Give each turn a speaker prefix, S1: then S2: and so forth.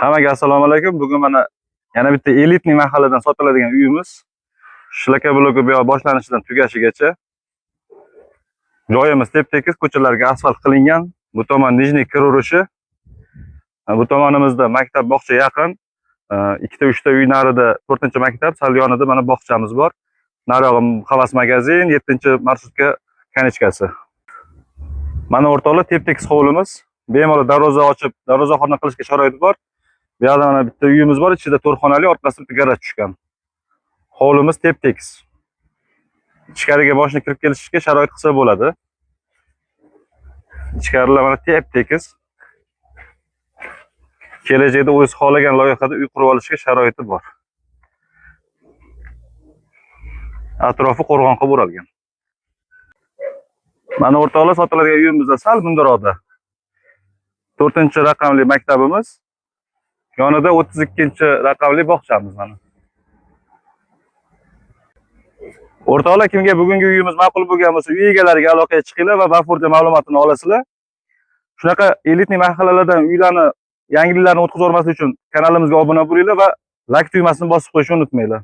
S1: Hammaga assalomu alaykum. Bugun mana yana bitta elitniy mahalladan sotiladigan uyimiz. Shlaka bloki bu boshlanishidan tugashigacha. Joyimiz tep-tekis, ko'chalarga asfalt qilingan. Bu tomon Nijniy kir urishi. Bu tomonimizda maktab, bog'cha yaqin. 2-3 uy narida 4-maktab, sal yonida mana bog'chamiz bor. Nariyog'i Havas magazin, 7-marshrutka kanichkasi. Mana o'rtoqlar tep-tekis hovlimiz. Bemalol darvoza ochib, darvozaxona qilishga sharoit bor. Bu yerda mana bitta uyimiz bor, ichida 4 xonali, orqasida bitta garaj tushgan. Hovlimiz tep-tekis. Ichkariga boshini kirib kelishga sharoit qilsa bo'ladi. Ichkarilar mana tep-tekis. Kelajakda o'z xohlagan loyihada uy qurib olishga sharoiti bor. Atrofi qo'rg'on qilib o'ralgan. Mana o'rtoqlar sotiladigan uyimizda sal bundaroqda 4-raqamli maktabimiz, yonida 32-raqamli bog'chamiz mana. O'rtoqlar, kimga bugungi uyimiz ma'qul bo'lgan bo'lsa, uy egalariga aloqaga chiqinglar va bafurja ma'lumotini olasizlar. Shunaqa elitniy mahallalardan uylarni, yangiliklarni o'tkazib o'rmaslik uchun kanalimizga obuna bo'linglar va like tugmasini bosib qo'yishni unutmanglar.